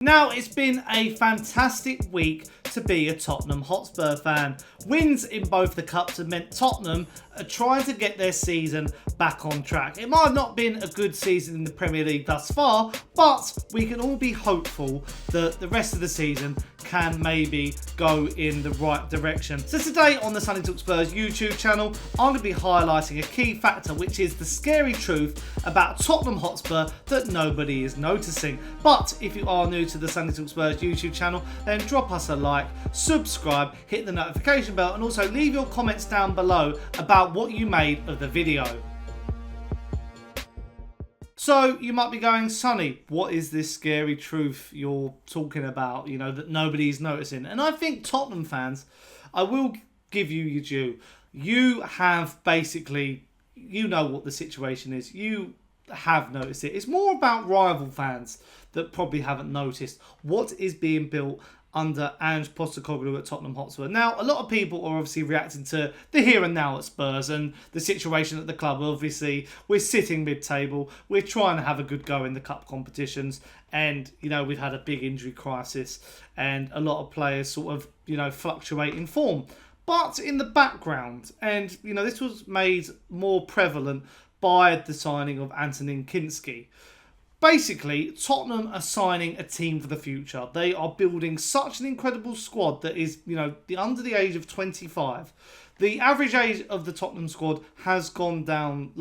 Now, it's been a fantastic week to be a Tottenham Hotspur fan. Wins in both the Cups have meant Tottenham are trying to get their season back on track. It might have not been a good season in the Premier League thus far, but we can all be hopeful that the rest of the season can maybe go in the right direction. So today on the Sonny Talk Spurs YouTube channel, I'm going to be highlighting a key factor, which is the scary truth about Tottenham Hotspur that nobody is noticing. But if you are new to the Sonny Talk Spurs YouTube channel, then drop us a like, subscribe, hit the notification bell, and also leave your comments down below about what you made of the video. So you might be going, Sonny, what is this scary truth you're talking about, that nobody's noticing? And I think Tottenham fans, I will give you your due. You have basically, you know what the situation is. You have noticed it. It's more about rival fans that probably haven't noticed what is being built under Ange Postecoglou at Tottenham Hotspur. Now, a lot of people are obviously reacting to the here and now at Spurs and the situation at the club. Obviously, we're sitting mid-table. We're trying to have a good go in the cup competitions. And, we've had a big injury crisis and a lot of players sort of, fluctuate in form. But in the background, and, this was made more prevalent by the signing of Antonín Kinský. Basically, Tottenham are signing a team for the future. They are building such an incredible squad that is, under the age of 25. The average age of the Tottenham squad has gone down,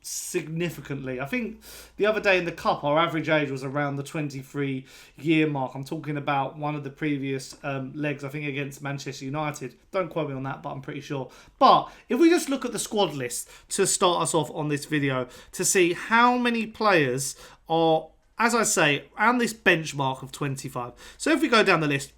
significantly. I think the other day in the Cup, our average age was around the 23-year mark. I'm talking about one of the previous legs, I think, against Manchester United. Don't quote me on that, but I'm pretty sure. But if we just look at the squad list to start us off on this video to see how many players are, as I say, around this benchmark of 25. So if we go down the list,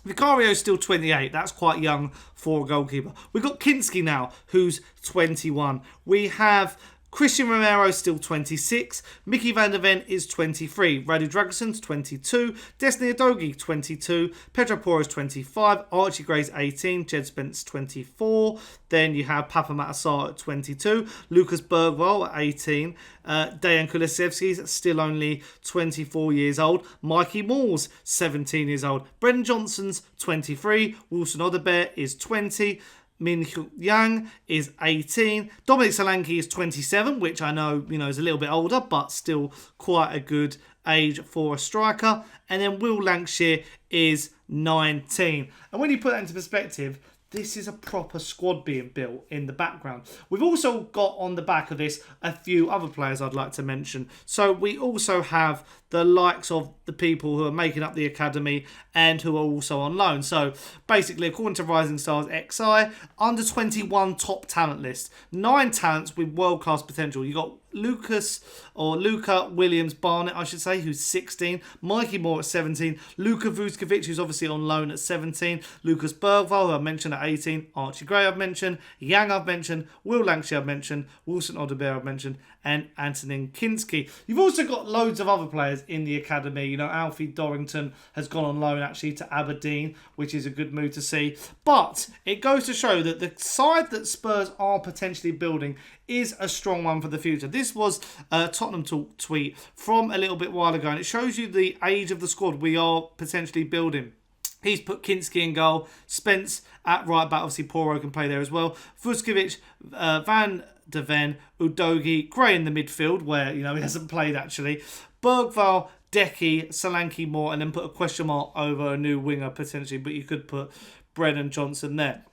Vicario's still 28. That's quite young for a goalkeeper. We've got Kinský now, who's 21. We have Christian Romero still 26, Mickey van der Ven is 23, Radu Dragoson's 22, Destiny Udogie 22, Pedro Porro's 25, Archie Gray's 18, Jed Spence 24, then you have Papa Matasar at 22, Lucas Bergvall at 18, Dejan Kulusevski's still only 24 years old, Mikey Moore's 17 years old, Brendan Johnson's 23, Wilson Odobert is 20, Min-hyuk is 18. Dominic Solanke is 27, which I know, is a little bit older, but still quite a good age for a striker. And then Will Lancashire is 19. And when you put that into perspective, this is a proper squad being built in the background. We've also got on the back of this a few other players I'd like to mention. So we also have the likes of the people who are making up the academy and who are also on loan. So basically, according to Rising Stars XI, under 21 top talent list. 9 talents with world-class potential. You got Luca Williams Barnett, I should say, who's 16. Mikey Moore at 17. Luka Vuskovic, who's obviously on loan at 17. Lucas Bergvall, who I mentioned at 18. Archie Gray, I've mentioned. Yang, I've mentioned. Will Lancashire, I've mentioned. Wilson Odobert, I've mentioned. And Antonín Kinský. You've also got loads of other players in the academy. Alfie Dorrington has gone on loan actually to Aberdeen, which is a good move to see. But it goes to show that the side that Spurs are potentially building is a strong one for the future. This was a Tottenham Talk tweet from a little bit while ago, and it shows you the age of the squad we are potentially building. He's put Kinský in goal, Spence at right back, obviously Porro can play there as well, Vuskovic, Van der Ven, Udogie, Gray in the midfield, where he hasn't played actually, Bergvall, Decky, Solanke, Moore, and then put a question mark over a new winger potentially, but you could put Brendan Johnson there.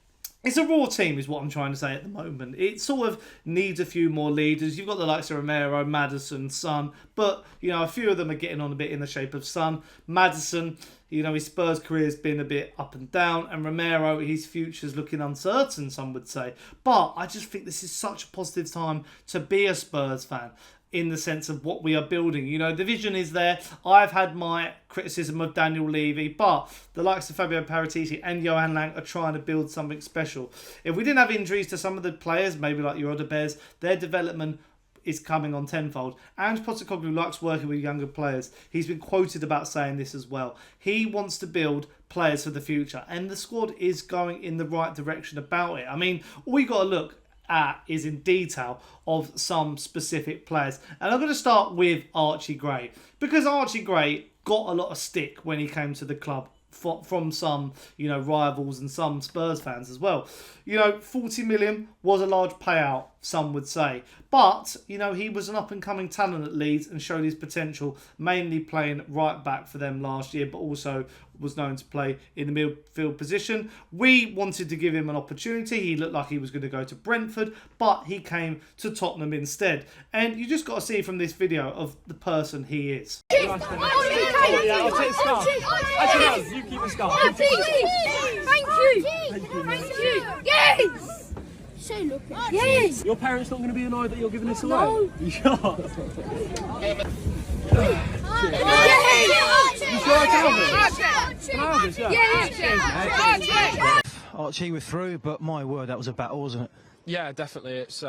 It's a raw team is what I'm trying to say at the moment. It sort of needs a few more leaders. You've got the likes of Romero, Maddison, Son, but, a few of them are getting on a bit in the shape of Son. Maddison, his Spurs career has been a bit up and down, and Romero, his future's looking uncertain, some would say. But I just think this is such a positive time to be a Spurs fan, in the sense of what we are building. The vision is there. I've had my criticism of Daniel Levy, but the likes of Fabio Paratici and Johan Lang are trying to build something special. If we didn't have injuries to some of the players, maybe like your Odoberts, their development is coming on tenfold. Ange Postecoglou likes working with younger players. He's been quoted about saying this as well. He wants to build players for the future, and the squad is going in the right direction about it. I mean, all you got to look at is in detail of some specific players. And I'm going to start with Archie Gray, because Archie Gray got a lot of stick when he came to the club from some, rivals and some Spurs fans as well. 40 million was a large payout, some would say. But, he was an up-and-coming talent at Leeds and showed his potential, mainly playing right back for them last year, but also was known to play in the midfield position. We wanted to give him an opportunity. He looked like he was going to go to Brentford, but he came to Tottenham instead. And you just got to see from this video of the person he is. I'll take the scarf. Actually, no, you keep the scarf. Thank you. Yes! So look at yes! Your parents not going to be annoyed that you're giving this away? No. You sure? Archie, we're through, but my word, that was a battle, wasn't it? Yeah, definitely. It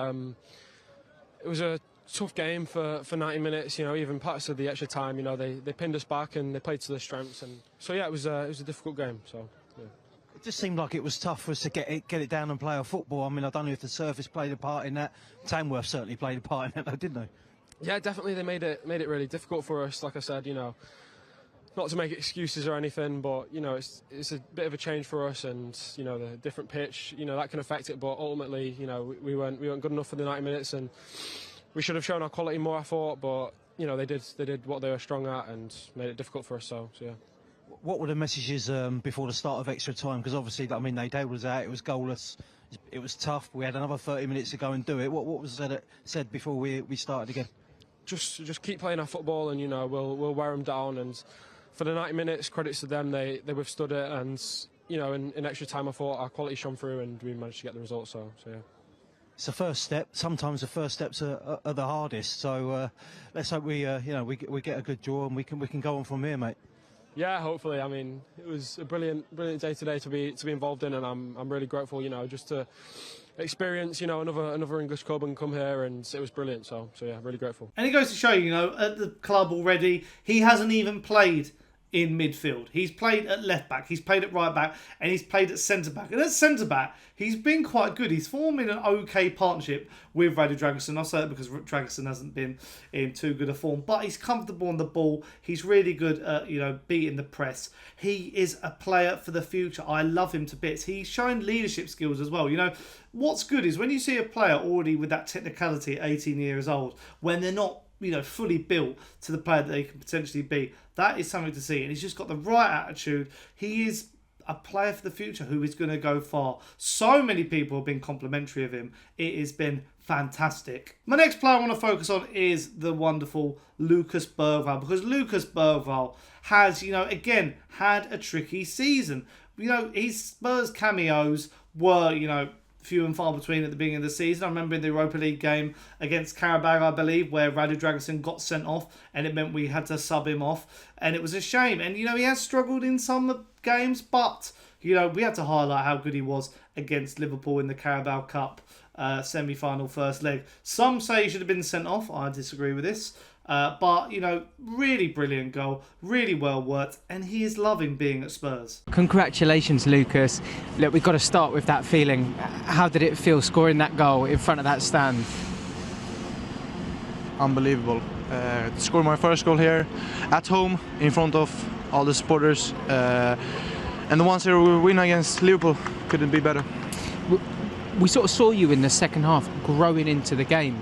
was a tough game for 90 minutes. Even parts of the extra time. They pinned us back and they played to their strengths. And so yeah, it was a difficult game. So. Yeah. It just seemed like it was tough for us to get it down and play our football. I mean, I don't know if the surface played a part in that. Tamworth certainly played a part in that, though, didn't they? Yeah, definitely. They made it really difficult for us. Like I said, not to make excuses or anything, but it's a bit of a change for us, and the different pitch, that can affect it. But ultimately, we weren't good enough for the 90 minutes, and we should have shown our quality more, I thought. But they did what they were strong at and made it difficult for us. So yeah. What were the messages before the start of extra time? Because obviously, I mean, they bailed us out. It was goalless. It was tough. We had another 30 minutes to go and do it. What was said before we started again? Just keep playing our football, and we'll wear them down. And for the 90 minutes, credits to them. They withstood it, and in extra time, I thought our quality shone through, and we managed to get the result. So yeah. It's the first step. Sometimes the first steps are the hardest. So let's hope we get a good draw and we can go on from here, mate. Yeah, hopefully. I mean, it was a brilliant day today to be involved in, and I'm really grateful. Just to experience another English club and come here, and it was brilliant. So yeah, really grateful. And it goes to show at the club already, he hasn't even played in midfield. He's played at left back, he's played at right back, and he's played at centre back. And at centre back, he's been quite good. He's forming an okay partnership with Radu Dragusin. I'll say that because Dragusin hasn't been in too good a form, but he's comfortable on the ball. He's really good at beating the press. He is a player for the future. I love him to bits. He's shown leadership skills as well. What's good is when you see a player already with that technicality at 18 years old, when they're not fully built to the player that they can potentially be. That is something to see. And he's just got the right attitude. He is a player for the future who is going to go far. So many people have been complimentary of him. It has been fantastic. My next player I want to focus on is the wonderful Lucas Bergvall, because Lucas Bergvall has, again, had a tricky season. His Spurs cameos were, few and far between at the beginning of the season. I remember in the Europa League game against Carabao, I believe, where Radu Dragusin got sent off and it meant we had to sub him off, and it was a shame. And he has struggled in some games, but we had to highlight how good he was against Liverpool in the Carabao Cup semi-final first leg. Some say he should have been sent off. I disagree with this. But, really brilliant goal, really well worked, and he is loving being at Spurs. Congratulations, Lucas. Look, we've got to start with that feeling. How did it feel scoring that goal in front of that stand? Unbelievable. To score my first goal here at home in front of all the supporters. And the 1-0 we win against Liverpool couldn't be better. We sort of saw you in the second half growing into the game.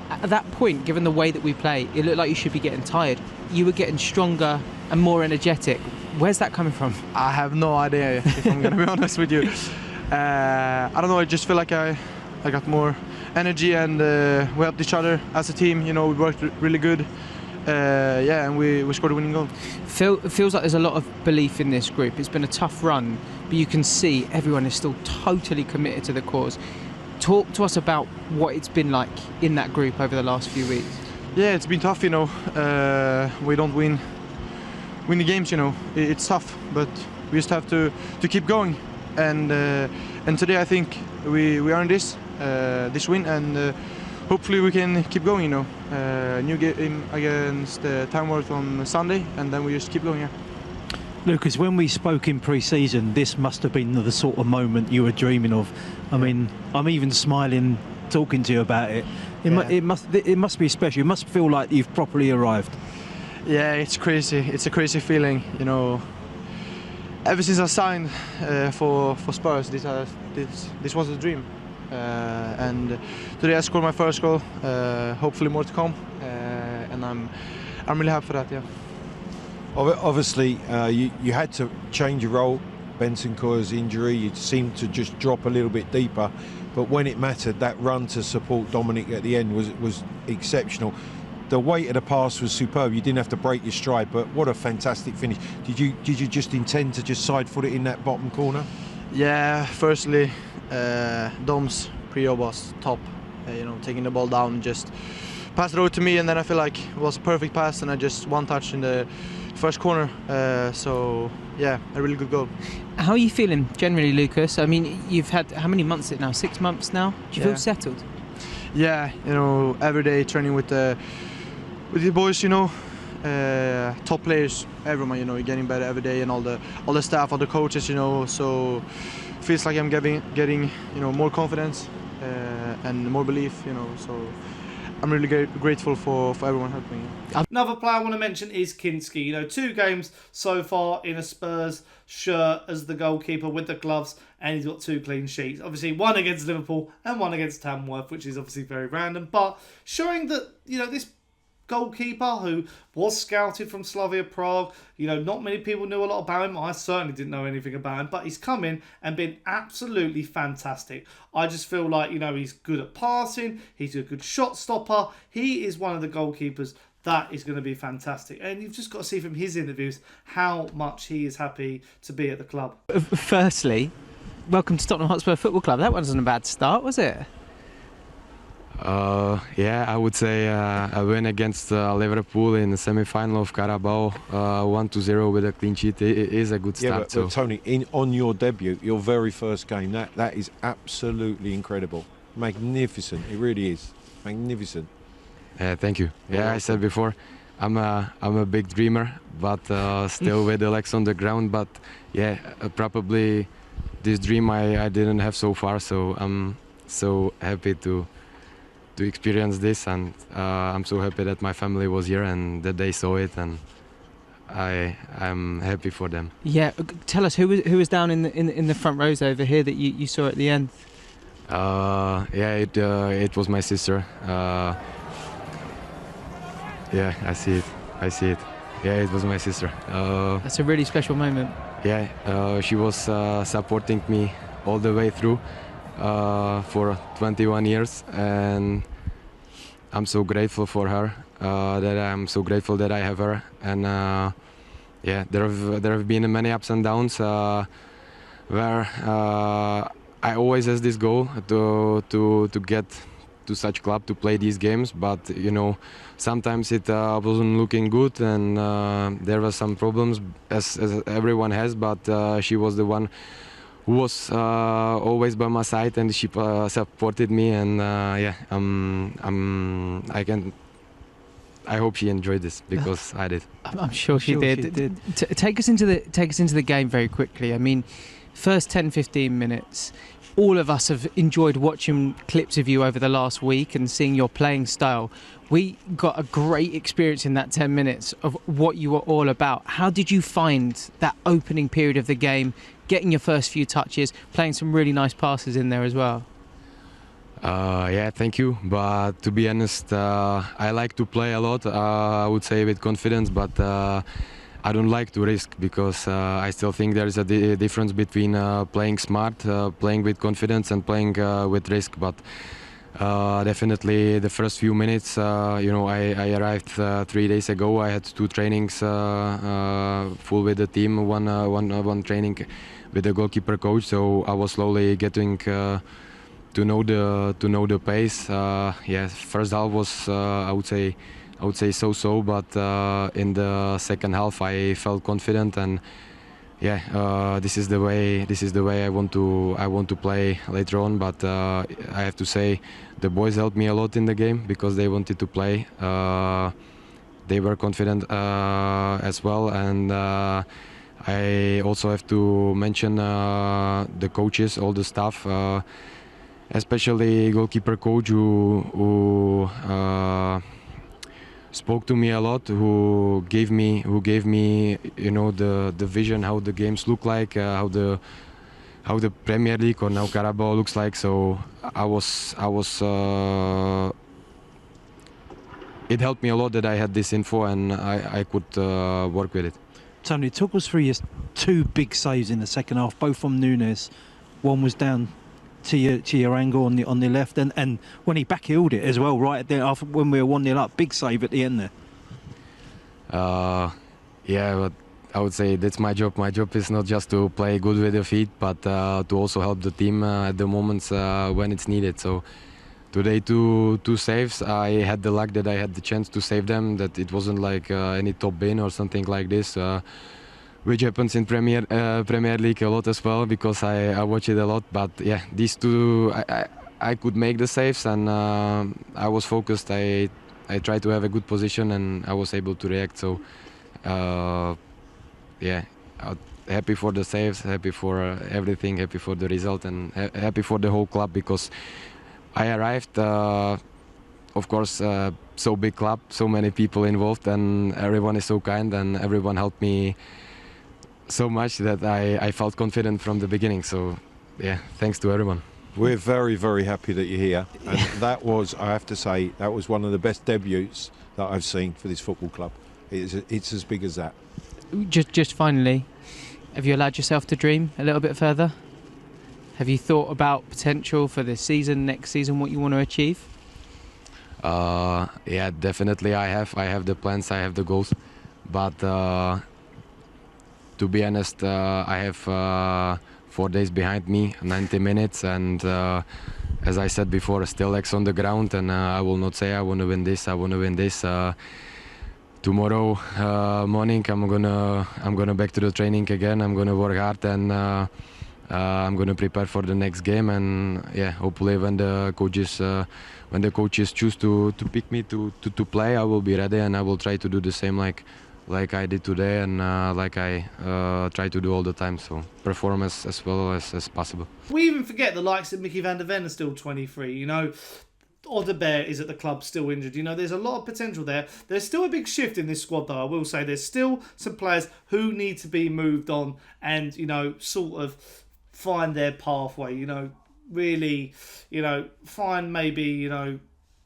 At that point, given the way that we play, it looked like you should be getting tired. You were getting stronger and more energetic. Where's that coming from? I have no idea, if I'm going to be honest with you. I don't know, I just feel like I got more energy, and we helped each other as a team. We worked really good. And we scored a winning goal. It feels like there's a lot of belief in this group. It's been a tough run, but you can see everyone is still totally committed to the cause. Talk to us about what it's been like in that group over the last few weeks. Yeah, it's been tough, we don't win the games, it's tough, but we just have to keep going. And today I think we earned this win, and hopefully we can keep going, New game against Tamworth on Sunday, and then we just keep going, yeah. Lucas, when we spoke in pre-season, this must have been the sort of moment you were dreaming of. I mean, I'm even smiling talking to you about it. It must be special. It must feel like you've properly arrived. Yeah, it's crazy. It's a crazy feeling, you know. Ever since I signed for Spurs, this was a dream. And today I scored my first goal. Hopefully more to come. And I'm really happy for that. Yeah. Obviously, you had to change your role. Bentancur's injury, you seemed to just drop a little bit deeper. But when it mattered, that run to support Dominic at the end was exceptional. The weight of the pass was superb. You didn't have to break your stride, but what a fantastic finish. Did you just intend to just side foot it in that bottom corner? Yeah, firstly, Dom's pre-o was top. You know, taking the ball down, just pass it over to me, and then I feel like it was a perfect pass, and I just one touch in the first corner. So yeah, a really good goal. How are you feeling generally, Lucas? I mean, you've had how many months now? 6 months now? Do you feel settled? Yeah, you know, every day training with the boys, you know, top players, everyone, you know, you're getting better every day, and all the staff, all the coaches, you know. So feels like I'm getting you know, more confidence and more belief, you know. So I'm really grateful for everyone helping me. Another player I want to mention is Kinský. You know, 2 games so far in a Spurs shirt as the goalkeeper with the gloves, and he's got 2 clean sheets. Obviously, 1 against Liverpool and 1 against Tamworth, which is obviously very random, but showing that, you know, this goalkeeper who was scouted from Slavia Prague, you know, not many people knew a lot about him. I certainly didn't know anything about him, but he's come in and been absolutely fantastic. I just feel like, you know, he's good at passing, he's a good shot stopper. He is one of the goalkeepers that is going to be fantastic, and you've just got to see from his interviews how much he is happy to be at the club. Firstly, welcome to Tottenham Hotspur Football Club. That wasn't a bad start, was it? Yeah, I would say a win against Liverpool in the semi-final of Carabao, 1-0 with a clean sheet is a good start. Yeah, but Tony, on your debut, your very first game, that is absolutely incredible, magnificent. It really is magnificent. Thank you. Yeah, I said before, I'm a big dreamer, but still with the legs on the ground. But yeah, probably this dream I didn't have so far. So I'm so happy to experience this, and I'm so happy that my family was here and that they saw it, and I'm happy for them. Yeah, tell us who was down in the front rows over here that you saw at the end. Yeah, it was my sister. Yeah, I see it. Yeah, it was my sister. That's a really special moment. Yeah, she was supporting me all the way through for 21 years, and I'm so grateful for her. I'm so grateful that I have her. And yeah, there have been many ups and downs where I always has this goal to get to such club to play these games, but you know, sometimes it wasn't looking good, and there were some problems as everyone has, but she was the one who was always by my side, and she supported me, and yeah, I hope she enjoyed this, because I did. I'm sure she did. Take us into the game very quickly. I mean, first 10-15 minutes, all of us have enjoyed watching clips of you over the last week and seeing your playing style. We got a great experience in that 10 minutes of what you were all about. How did you find that opening period of the game, getting your first few touches, playing some really nice passes in there as well? Yeah, thank you. But to be honest, I like to play a lot, I would say with confidence, but I don't like to risk, because I still think there is a difference between playing smart, playing with confidence, and playing with risk. But definitely the first few minutes, you know, I arrived 3 days ago. I had 2 trainings full with the team, one training with the goalkeeper coach. So I was slowly getting to know the pace. Yeah, first half was I would say so-so, but in the second half I felt confident, and yeah, this is the way I want to play later on. But I have to say, the boys helped me a lot in the game, because they wanted to play. They were confident as well, and I also have to mention the coaches, all the staff, especially goalkeeper coach who spoke to me a lot, who gave me the vision how the games look like, how the Premier League or now Carabao looks like. So it helped me a lot that I had this info and I could work with it. Tony, talk us through your 2 big saves in the second half, both from Nunes. One was down to your angle on the left, and when he back-heeled it as well, right there after when we were 1-0 up, big save at the end there. Yeah, but I would say that's my job. My job is not just to play good with the feet, but to also help the team at the moments when it's needed. So today, two saves. I had the luck that I had the chance to save them, that it wasn't like any top bin or something like this, which happens in Premier League a lot as well, because I watch it a lot. But yeah, these 2, I could make the saves, and I was focused. I tried to have a good position, and I was able to react. So yeah, happy for the saves, happy for everything, happy for the result, and happy for the whole club, because I arrived, of course, so big club, so many people involved, and everyone is so kind, and everyone helped me so much that I felt confident from the beginning. So yeah, thanks to everyone. We're very, very happy that you're here. And that was, I have to say, that was one of the best debuts that I've seen for this football club. It's as big as that. Just finally, have you allowed yourself to dream a little bit further? Have you thought about potential for this season, next season, what you want to achieve? Yeah, definitely I have. I have the plans, I have the goals. But to be honest, I have 4 days behind me, 90 minutes, and as I said before, still legs on the ground, and I will not say I want to win this, I want to win this. Tomorrow morning I'm gonna back to the training again. I'm gonna work hard, and I'm gonna prepare for the next game. And yeah, hopefully when the coaches choose to pick me to play, I will be ready, and I will try to do the same like I did today, and like I try to do all the time. So perform as well as possible. We even forget the likes of Mickey van der Ven are still 23. You know, Odobert is at the club still injured. You know, there's a lot of potential there. There's still a big shift in this squad, though. I will say there's still some players who need to be moved on and, you know, sort of find their pathway. You know, really, you know, find maybe, you know,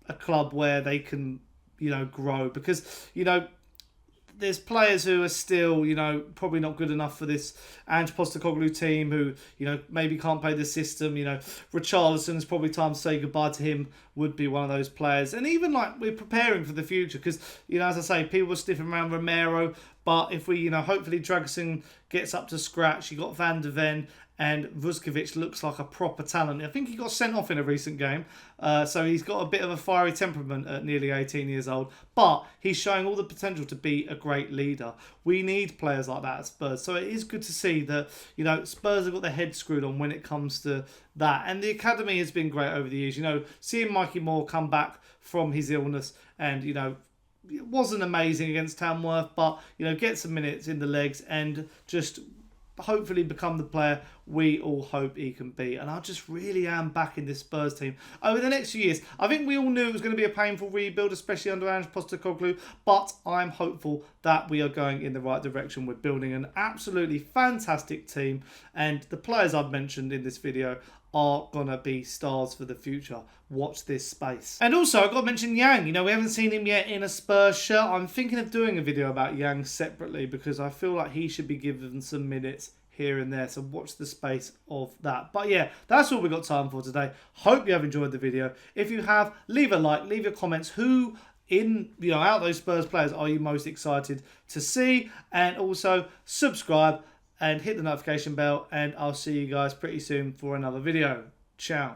a club where they can, you know, grow, because, you know, there's players who are still, you know, probably not good enough for this Ange Postecoglou team, who, you know, maybe can't play the system. You know, Richarlison's probably time to say goodbye to him, would be one of those players. And even like we're preparing for the future, because, you know, as I say, people are sniffing around Romero, but if we, you know, hopefully Dragusin gets up to scratch, you got Van der Ven, and Vuskovic looks like a proper talent. I think he got sent off in a recent game, so he's got a bit of a fiery temperament at nearly 18 years old, but he's showing all the potential to be a great leader. We need players like that at Spurs, so it is good to see that, you know, Spurs have got their head screwed on when it comes to that, and the academy has been great over the years. You know, seeing Mikey Moore come back from his illness, and, you know, it wasn't amazing against Tamworth, but, you know, get some minutes in the legs and just hopefully become the player we all hope he can be. And I just really am backing this Spurs team over the next few years. I think we all knew it was going to be a painful rebuild, especially under Ange Postecoglou, but I'm hopeful that we are going in the right direction. We're building an absolutely fantastic team, and the players I've mentioned in this video are going to be stars for the future. Watch this space. And also, I've got to mention Yang. You know, we haven't seen him yet in a Spurs shirt. I'm thinking of doing a video about Yang separately, because I feel like he should be given some minutes here and there. So watch the space of that. But yeah, that's all we've got time for today. Hope you have enjoyed the video. If you have, leave a like, leave your comments. Who in, you know, out of those Spurs players are you most excited to see? And also subscribe and hit the notification bell, and I'll see you guys pretty soon for another video. Ciao.